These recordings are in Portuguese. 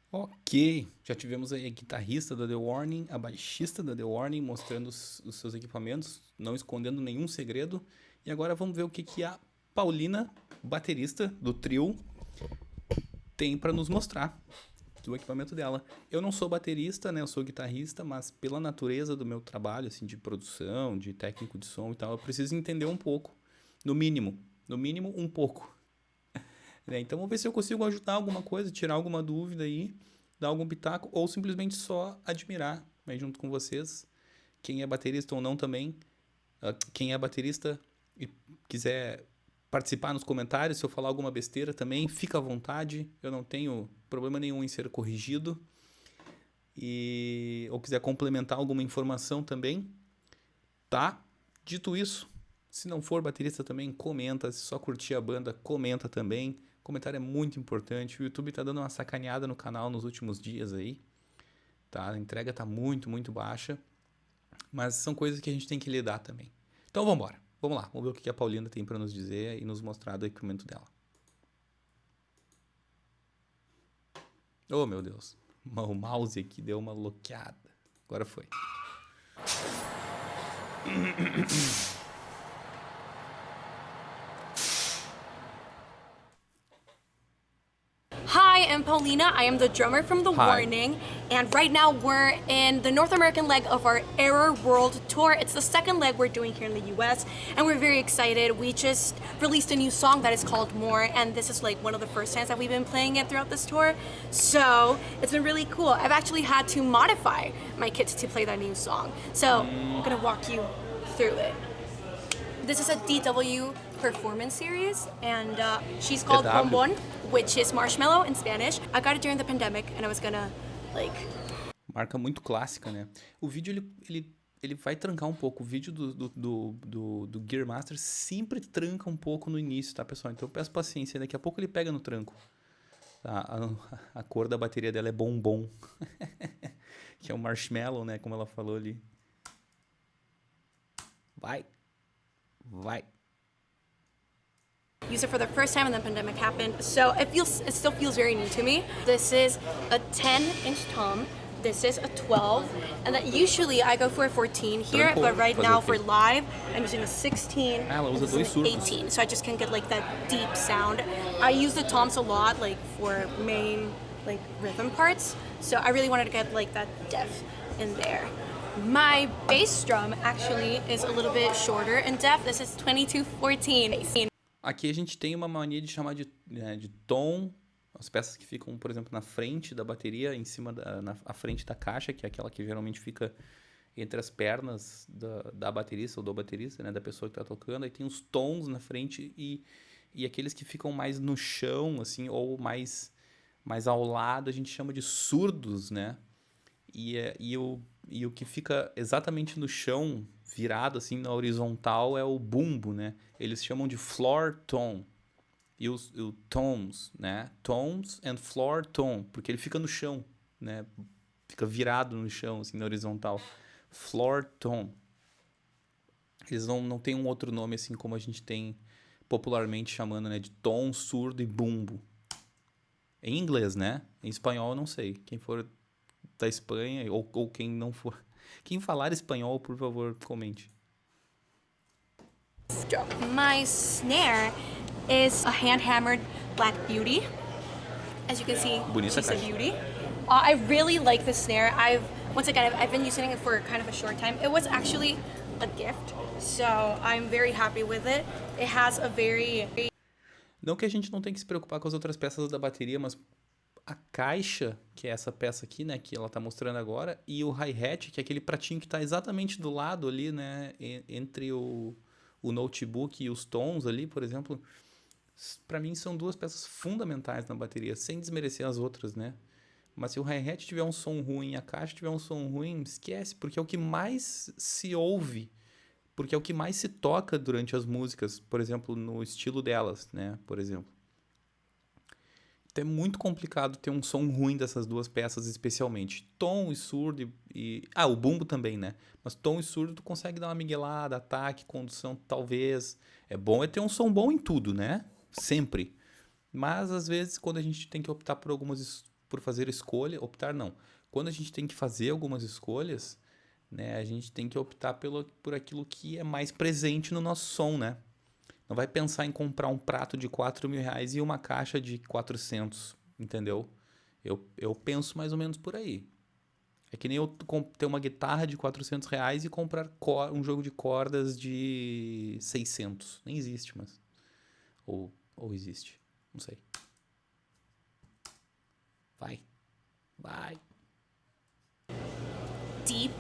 Ok, já tivemos aí a guitarrista da The Warning, a baixista da The Warning, mostrando os seus equipamentos, não escondendo nenhum segredo. E agora vamos ver o que a Paulina, baterista do trio, tem para nos mostrar do equipamento dela. Eu não sou baterista, né? Eu sou guitarrista, mas pela natureza do meu trabalho, assim, de produção, de técnico de som e tal, eu preciso entender um pouco, no mínimo um pouco. Né? Então vamos ver se eu consigo ajudar alguma coisa, tirar alguma dúvida aí, dar algum pitaco, ou simplesmente só admirar, né, junto com vocês. Quem é baterista ou não também, quem é baterista e quiser participar nos comentários, se eu falar alguma besteira também, fica à vontade, eu não tenho problema nenhum em ser corrigido. Ou quiser complementar alguma informação também, tá? Dito isso, se não for baterista também, comenta. Se só curtir a banda, comenta também. Comentário é muito importante. O YouTube tá dando uma sacaneada no canal nos últimos dias aí. Tá? A entrega tá muito, muito baixa. Mas são coisas que a gente tem que lidar também. Então vamos embora. Vamos lá. Vamos ver o que a Paulina tem para nos dizer e nos mostrar do equipamento dela. Oh, meu Deus. O mouse aqui deu uma bloqueada. Agora foi. Hi, I'm Paulina. I am the drummer from The Hi. Warning, and right now we're in the North American leg of our Error World Tour. It's the second leg we're doing here in the US, and we're very excited. We just released a new song that is called More, and this is like one of the first times that we've been playing it throughout this tour. So it's been really cool. I've actually had to modify my kit to play that new song. So I'm gonna walk you through it. This is a DW performance series, and she's É called W. Bombon, which is marshmallow in Spanish. I got it during the pandemic, and I was gonna, like... Marca muito clássica, né? O vídeo, ele vai trancar um pouco. O vídeo do Gear Master sempre tranca um pouco no início, tá, pessoal? Então eu peço paciência. Daqui a pouco ele pega no tranco. Tá? A cor da bateria dela é bombom. Que é o marshmallow, né? Como ela falou ali. Vai. Vai. Used it for the first time when the pandemic happened, so it still feels very new to me. This is a 10-inch tom. This is a 12, and that usually I go for a 14 here, Trancou. but right Fazer now o quê? for live, I'm using a 16 Ah, ela and usa this dois is an surdos. 18, so I just can get like that deep sound. I use the toms a lot, like for main like rhythm parts, so I really wanted to get like that depth in there. My bass drum actually is a little bit shorter in depth. This is 2214. Aqui a gente tem uma mania de chamar de tom, as peças que ficam, por exemplo, na frente da bateria, em cima na frente da caixa, que é aquela que geralmente fica entre as pernas da baterista ou do baterista, né, da pessoa que está tocando. Aí tem os tons na frente e aqueles que ficam mais no chão, assim, ou mais ao lado, a gente chama de surdos, né? E o que fica exatamente no chão, virado assim na horizontal, é o bumbo, né? Eles chamam de floor tom. E o toms, né? Toms and floor tom, porque ele fica no chão, né? Fica virado no chão, assim, na horizontal. Floor tom. Eles não têm um outro nome assim como a gente tem popularmente chamando, né? De tom, surdo e bumbo. Em inglês, né? Em espanhol eu não sei. Quem for da Espanha ou quem não for. Quem falar espanhol, por favor, comente. My snare is a hand-hammered Black Beauty. As you can see, Bonita she's a caixa. beauty. I really like the snare. Once again, I've been using it for kind of a short time. It was actually a gift, so I'm very happy with it. It has a very... Não que a gente não tenha que se preocupar com as outras peças da bateria, mas a caixa, que é essa peça aqui, né, que ela tá mostrando agora, e o hi-hat, que é aquele pratinho que tá exatamente do lado ali, né, entre o notebook e os tons ali, por exemplo, para mim são duas peças fundamentais na bateria, sem desmerecer as outras, né? Mas se o hi-hat tiver um som ruim e a caixa tiver um som ruim, esquece, porque é o que mais se ouve, porque é o que mais se toca durante as músicas, por exemplo, no estilo delas, né? Por exemplo. Então é muito complicado ter um som ruim dessas duas peças, especialmente. Tom e surdo o bumbo também, né? Mas tom e surdo tu consegue dar uma miguelada, ataque, condução, talvez. É ter um som bom em tudo, né? Sempre. Mas às vezes quando a gente tem que optar por por fazer escolha, optar não. Quando a gente tem que fazer algumas escolhas, né, a gente tem que optar por aquilo que é mais presente no nosso som, né? Não vai pensar em comprar um prato de 4 mil reais e uma caixa de 400, entendeu? Eu penso mais ou menos por aí. É que nem eu ter uma guitarra de 400 reais e comprar um jogo de cordas de 600. Nem existe, mas... Ou existe. Não sei. Vai. Deep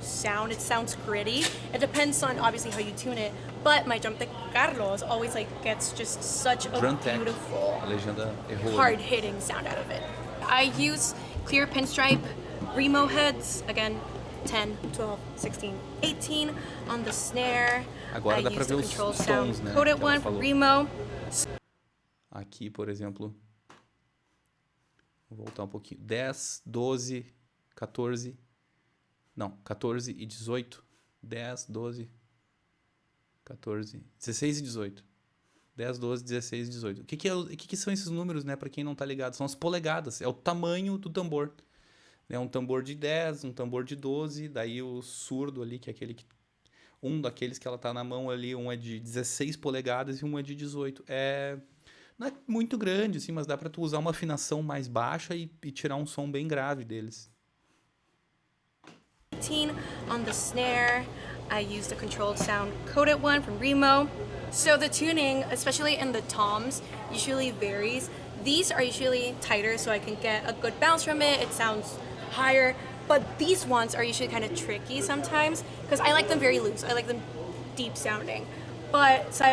sound. It sounds gritty. It depends on obviously how you tune it. But my drum tech Carlos always like gets just such a Drum tech. beautiful, A legenda errou. hard-hitting sound out of it. I use clear pinstripe Remo heads, again 10, 12, 16, 18 on the snare. Agora I dá pra use ver the os control tons, sound né, coded que ela one from falou. Remo. Aqui, por exemplo, vou voltar um pouquinho. 10, 12, 14. Não, 14 e 18. 10, 12, 14, 16 e 18. 10, 12, 16 e 18. O que são esses números, né? Pra quem não tá ligado, são as polegadas. É o tamanho do tambor. É um tambor de 10, um tambor de 12. Daí o surdo ali, que é aquele que... Um daqueles que ela tá na mão ali, um é de 16 polegadas e um é de 18. Não é muito grande, assim, mas dá pra tu usar uma afinação mais baixa e tirar um som bem grave deles. 18 on the snare. I use the controlled sound coded one from Remo. So the tuning, especially in the toms, usually varies. These are usually tighter so I can get a good bounce from it. It sounds higher. But these ones are usually kind of tricky sometimes because I like them very loose. I like them deep sounding. But so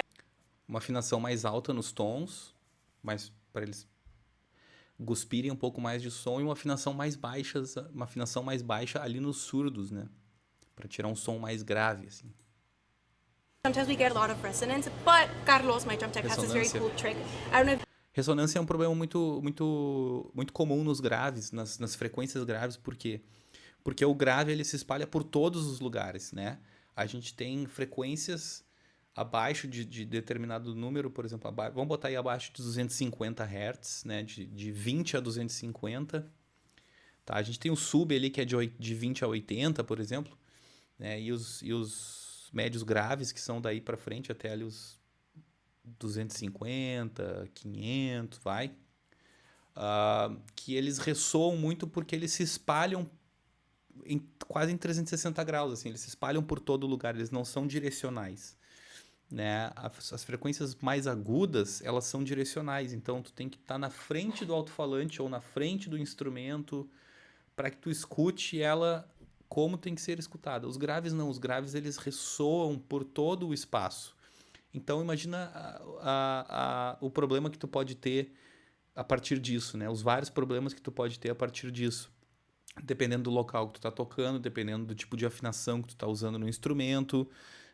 Uma afinação mais alta nos tons, mas para eles guspirem um pouco mais de som, e uma afinação mais baixa ali nos surdos, né? Para tirar um som mais grave, assim. sometimes we get a lot of resonance. But Carlos, my drum tech, has this very Ressonância. cool trick. I don't know if Ressonância é um problema muito comum nos graves, nas frequências graves. Por quê? Porque o grave ele se espalha por todos os lugares, né? A gente tem frequências abaixo de determinado número, por exemplo, vamos botar aí abaixo de 250 Hz, né? De 20 a 250. Tá? A gente tem o sub ali que é de 20 a 80, por exemplo, né? E os médios graves que são daí para frente até ali os 250, 500, vai. Que eles ressoam muito porque eles se espalham quase em 360 graus, assim, eles se espalham por todo lugar, eles não são direcionais, né? As frequências mais agudas, elas são direcionais, então tu tem que estar na frente do alto-falante ou na frente do instrumento para que tu escute ela como tem que ser escutada. Os graves não, os graves eles ressoam por todo o espaço. Então imagina o problema que tu pode ter a partir disso, né? Os vários problemas que tu pode ter a partir disso. Dependendo do local que tu tá tocando, dependendo do tipo de afinação que tu tá usando no instrumento,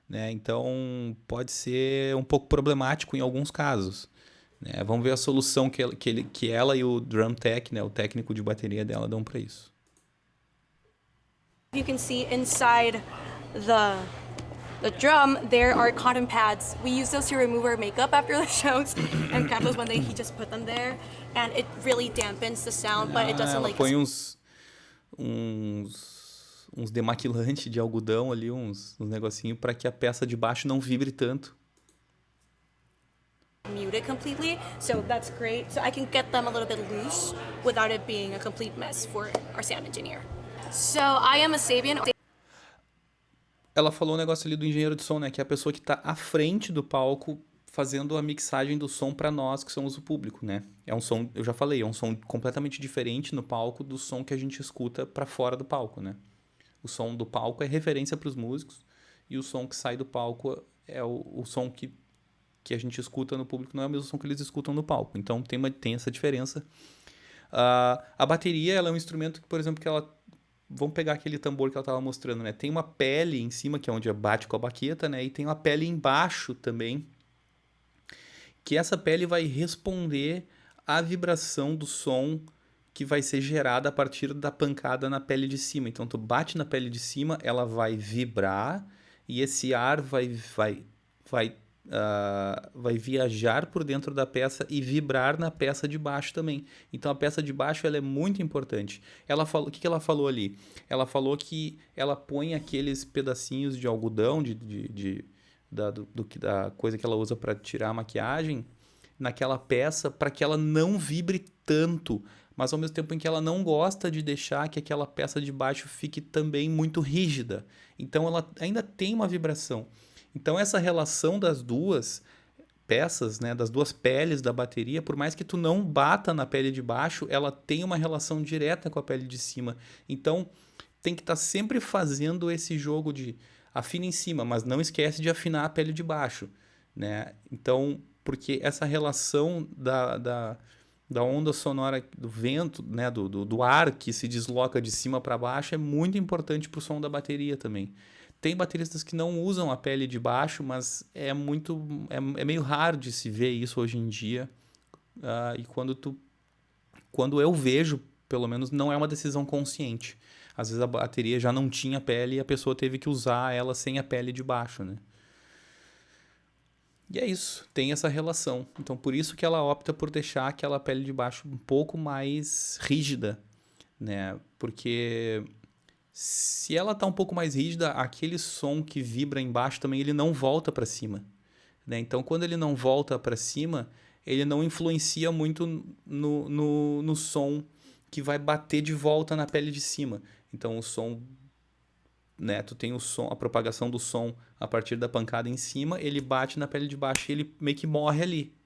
né? Então pode ser um pouco problemático em alguns casos, né? Vamos ver a solução que ela e o drum tech, né, o técnico de bateria dela, dão para isso. you can see inside the drum, there are cotton pads. We use those to remove our makeup after the shows. And Carlos, one day, he just put them there. And it really dampens the sound, but it doesn't Ela like... põe uns demaquilantes de algodão ali, uns negocinhos para que a peça de baixo não vibre tanto. mute it completely, so that's great. So I can get them a little bit loose without it being a complete mess for our sound engineer. So I am a Sabian. Ela falou um negócio ali do engenheiro de som, né? Que é a pessoa que está à frente do palco fazendo a mixagem do som para nós, que somos o público, né? É um som, eu já falei, é um som completamente diferente no palco do som que a gente escuta para fora do palco, né? O som do palco é referência para os músicos e o som que sai do palco é o som que a gente escuta no público, não é o mesmo som que eles escutam no palco. Então tem essa diferença. A bateria, ela é um instrumento que, por exemplo, que ela... Vamos pegar aquele tambor que ela estava mostrando, né? Tem uma pele em cima, que é onde bate com a baqueta, né? E tem uma pele embaixo também, que essa pele vai responder à vibração do som que vai ser gerada a partir da pancada na pele de cima. Então, tu bate na pele de cima, ela vai vibrar e esse ar vai vai viajar por dentro da peça e vibrar na peça de baixo também. Então a peça de baixo ela é muito importante. Ela falou, o que ela falou ali? Ela falou que ela põe aqueles pedacinhos de algodão da coisa que ela usa para tirar a maquiagem naquela peça para que ela não vibre tanto, mas ao mesmo tempo em que ela não gosta de deixar que aquela peça de baixo fique também muito rígida. Então ela ainda tem uma vibração. Então essa relação das duas peças, né, das duas peles da bateria, por mais que tu não bata na pele de baixo, ela tem uma relação direta com a pele de cima. Então tem que estar sempre fazendo esse jogo de afina em cima, mas não esquece de afinar a pele de baixo, né? Então, porque essa relação da onda sonora do vento, né, do ar que se desloca de cima para baixo é muito importante para o som da bateria também. Tem bateristas que não usam a pele de baixo, mas é meio raro de se ver isso hoje em dia. E quando eu vejo, pelo menos, não é uma decisão consciente. Às vezes a bateria já não tinha pele e a pessoa teve que usar ela sem a pele de baixo, né? E é isso, tem essa relação. Então, por isso que ela opta por deixar aquela pele de baixo um pouco mais rígida, né? Porque se ela tá um pouco mais rígida, aquele som que vibra embaixo também, ele não volta para cima, né? Então, quando ele não volta para cima, ele não influencia muito no som que vai bater de volta na pele de cima. Então, o som, né, tu tem o som, a propagação do som a partir da pancada em cima, ele bate na pele de baixo e ele meio que morre ali,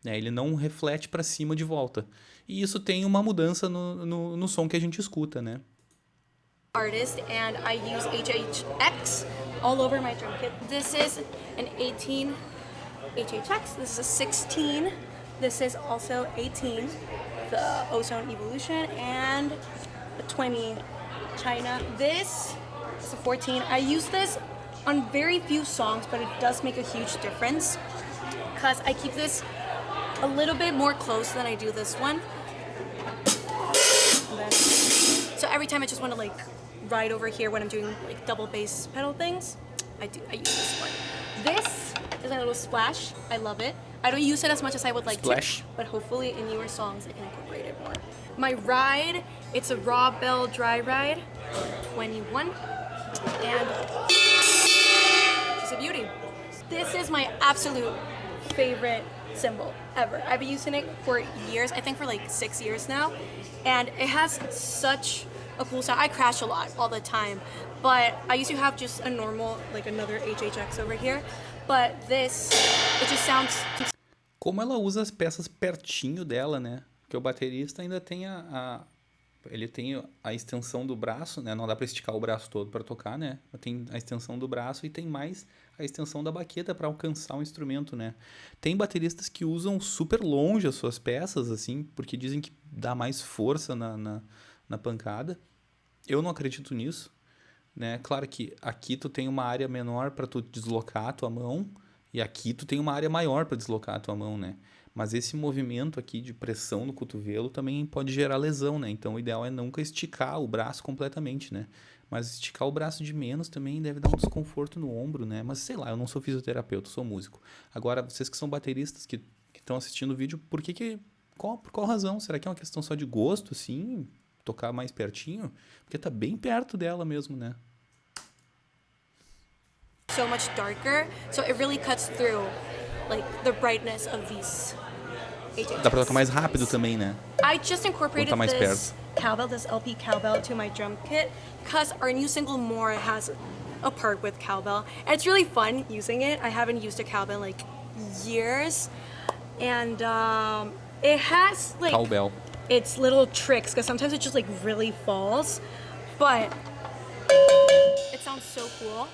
né? Ele não reflete para cima de volta. E isso tem uma mudança no som que a gente escuta, né? Artist, and I use HHX all over my drum kit. This is an 18 HHX, this is a 16, this is also 18, the Ozone Evolution, and a 20 China. This is a 14. I use this on very few songs, but it does make a huge difference because I keep this a little bit more close than I do this one. So every time I just want to like ride over here when I'm doing like double bass pedal things, I use this one. This is a little splash. I love it. I don't use it as much as I would like Splash. to, but hopefully in newer songs I can incorporate it more. My ride, it's a Raw Bell Dry Ride, 21, and it's a beauty. This is my absolute favorite cymbal ever. I've been using it for years, I think for like 6 years now, and it has such a cool sound. I crash a lot all the time, but I used to have just a normal, like another HHX over here, but this, it just sounds... Como ela usa as peças pertinho dela, né? Porque o baterista ainda tem ele tem a extensão do braço, né? Não dá para esticar o braço todo para tocar, né? Tem a extensão do braço e tem mais a extensão da baqueta para alcançar o instrumento, né? Tem bateristas que usam super longe as suas peças, assim, porque dizem que dá mais força na pancada. Eu não acredito nisso, né? Claro que aqui tu tem uma área menor para tu deslocar a tua mão e aqui tu tem uma área maior para deslocar a tua mão, né? Mas esse movimento aqui de pressão no cotovelo também pode gerar lesão, né? Então o ideal é nunca esticar o braço completamente, né? Mas esticar o braço de menos também deve dar um desconforto no ombro, né? Mas sei lá, eu não sou fisioterapeuta, sou músico. Agora, vocês que são bateristas que estão assistindo o vídeo, por qual razão? Será que é uma questão só de gosto, assim? Tocar mais pertinho? Porque tá bem perto dela mesmo, né? So much darker, so it really cuts through like the brightness of these HHs. Dá pra tocar mais rápido também, né? I just incorporated mais this cowbell, this LP cowbell to my drum kit because our new single More has a part with cowbell. And it's really fun using it. I haven't used a cowbell in like years. And it has like Cowbell. its little tricks because sometimes it just like really falls. But it sounds so cool.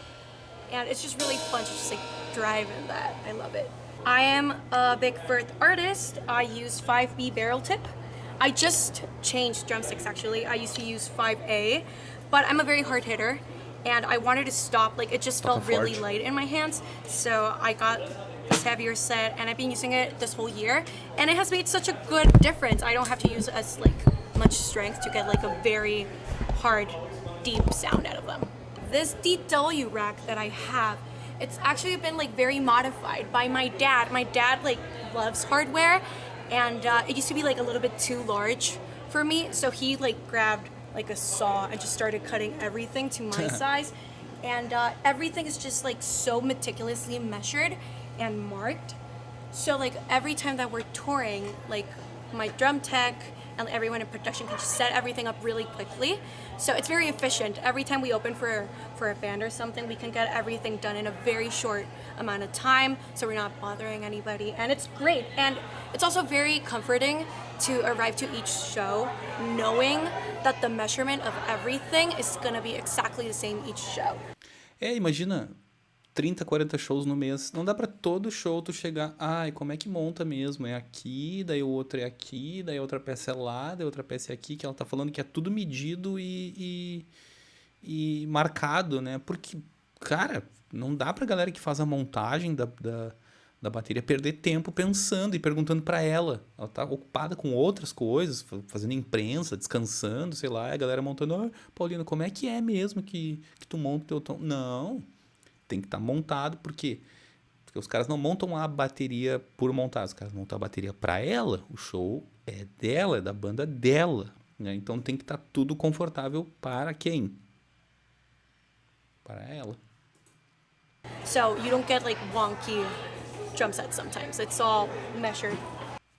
And it's just really fun to just like drive in that. I love it. I am a big Firth artist. I use 5B barrel tip. I just changed drumsticks actually. I used to use 5A, but I'm a very hard hitter and I wanted to stop, like it just felt really light in my hands. So I got this heavier set and I've been using it this whole year and it has made such a good difference. I don't have to use as like much strength to get like a very hard, deep sound out of them. This DW rack that I have It's actually been like very modified by my dad. My dad like loves hardware, and it used to be like a little bit too large for me. So he like grabbed like a saw and just started cutting everything to my size. And everything is just like so meticulously measured and marked. So like every time that we're touring, like my drum tech and everyone in production can just set everything up really quickly. So it's very efficient. Every time we open for a band or something, we can get everything done in a very short amount of time, so we're not bothering anybody. And it's great. And it's also very comforting to arrive to each show knowing that the measurement of everything is gonna be exactly the same each show. Imagina 30, 40 shows no mês. Não dá pra todo show tu chegar, ai, como é que monta mesmo? É aqui, daí o outro é aqui, daí a outra peça é lá, daí a outra peça é aqui, que ela tá falando que é tudo medido e marcado, né? Porque, cara, não dá pra galera que faz a montagem da bateria perder tempo pensando e perguntando pra ela. Ela tá ocupada com outras coisas, fazendo imprensa, descansando, sei lá, e a galera montando, ah, Paulina, como é que é mesmo que tu monta o teu tom? Não, tem que estar montado, porque os caras não montam a bateria por montar, os caras montam a bateria pra ela, o show é dela, é da banda dela, né? Então tem que estar tudo confortável para quem? Para ela. So you don't get like wonky drum sets sometimes. It's all measured.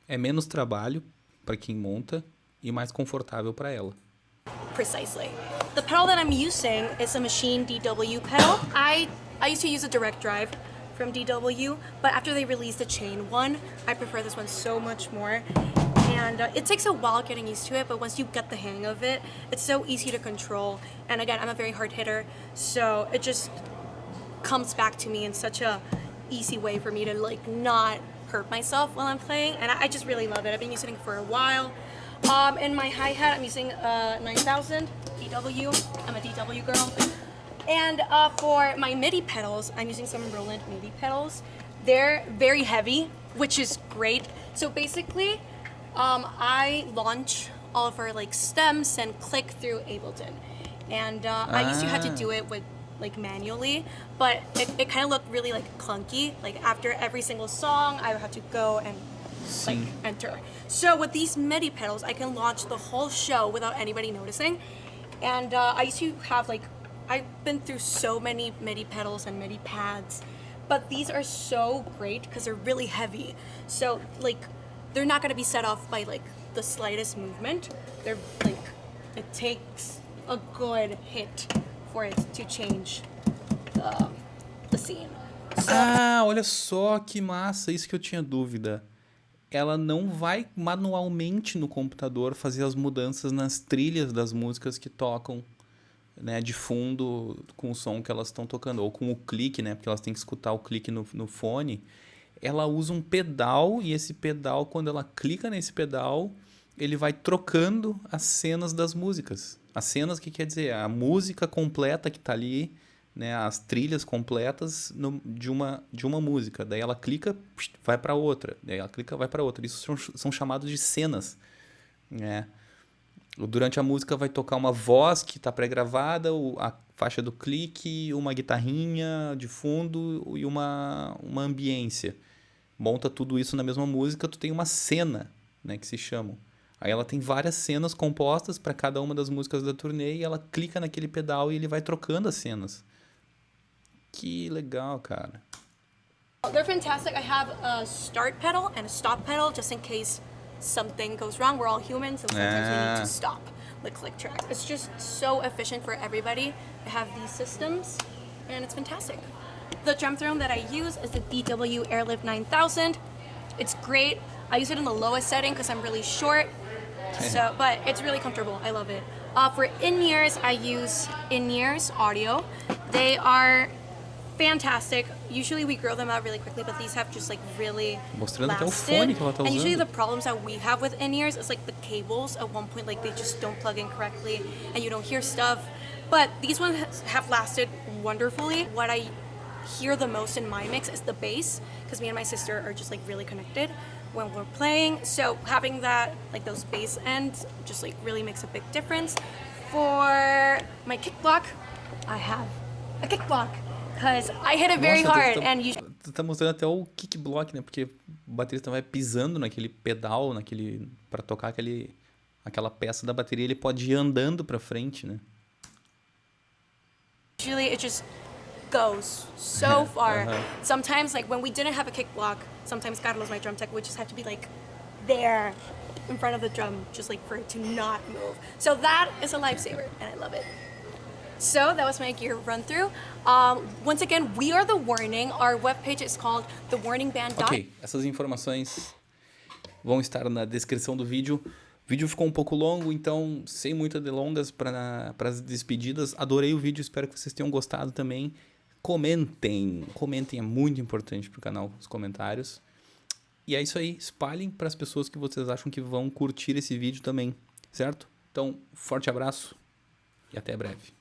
É menos trabalho para quem monta e mais confortável para ela. Precisely. The pedal that I'm using is a Machine DW pedal. I used to use a direct drive from DW, but after they released the chain one, I prefer this one so much more. And it takes a while getting used to it, but once you get the hang of it, it's so easy to control. And again, I'm a very hard hitter, so it just comes back to me in such a easy way for me to like not hurt myself while I'm playing, and I just really love it. I've been using it for a while. In my hi-hat, I'm using 9000 DW. I'm a DW girl. And for my MIDI pedals, I'm using some Roland MIDI pedals. They're very heavy, which is great. So basically, I launch all of our like stems and click through Ableton. And I used to have to do it with like manually, but it kind of looked really like clunky. Like after every single song, I would have to go and like enter. So with these MIDI pedals, I can launch the whole show without anybody noticing. And I used to have like, I've been through so many MIDI pedals and MIDI pads, but these are so great because they're really heavy. So like, they're not gonna be set off by like the slightest movement. They're like, it takes a good hit for it to change the scene. So, Olha só que massa, isso que eu tinha dúvida. Ela não vai manualmente no computador fazer as mudanças nas trilhas das músicas que tocam, né, de fundo com o som que elas estão tocando, ou com o clique, né, porque elas têm que escutar o clique no fone. Ela usa um pedal, e esse pedal, quando ela clica nesse pedal, ele vai trocando as cenas das músicas. As cenas, que quer dizer? A música completa que está ali, né, as trilhas completas de uma música. Daí ela clica, vai para outra. Daí ela clica, vai para outra. Isso são chamados de cenas, né? Durante a música vai tocar uma voz que está pré-gravada, a faixa do clique, uma guitarrinha de fundo e uma ambiência. Monta tudo isso na mesma música, tu tem uma cena, né, que se chama. Aí ela tem várias cenas compostas para cada uma das músicas da turnê e ela clica naquele pedal e ele vai trocando as cenas. Que legal, cara. they're fantastic. I have a start pedal and a stop pedal just in case something goes wrong. We're all humans, so sometimes we need to stop the click track. It's just so efficient for everybody to have these systems, and it's fantastic. The drum throne that I use is the DW Airlift 9000. It's great. I use it in the lowest setting because I'm really short, but it's really comfortable. I love it. For in-ears, I use in-ears audio. They are fantastic. Usually we grow them out really quickly, but these have just like really Mostrando até o lasted. fone que ela tá And usually usando. the problems that we have with in-ears is like the cables at one point, like they just don't plug in correctly and you don't hear stuff. But these ones have lasted wonderfully. What I hear the most in my mix is the bass, because me and my sister are just like really connected when we're playing. So having that, like those bass ends, just like really makes a big difference. For my kick block, I have a kick block. because I hit it very Nossa, hard, tu tá, and you tu tá mostrando até o kick block, né? Porque o baterista vai pisando naquele pedal, para tocar aquela peça da bateria, ele pode ir andando pra frente, né? usually it just goes so far. Sometimes, like when we didn't have a kick block, sometimes Carlos, my drum tech, would just have to be like there in front of the drum, just like for it to not move. So that is a lifesaver, and I love it. So that was my gear run through. Once again, we are The Warning. Our webpage is called thewarningband.com. Ok, essas informações vão estar na descrição do vídeo. O vídeo ficou um pouco longo, então sem muitas delongas para as despedidas. Adorei o vídeo, espero que vocês tenham gostado também. Comentem, é muito importante pro canal os comentários. E é isso aí, espalhem para as pessoas que vocês acham que vão curtir esse vídeo também, certo? Então, forte abraço e até breve.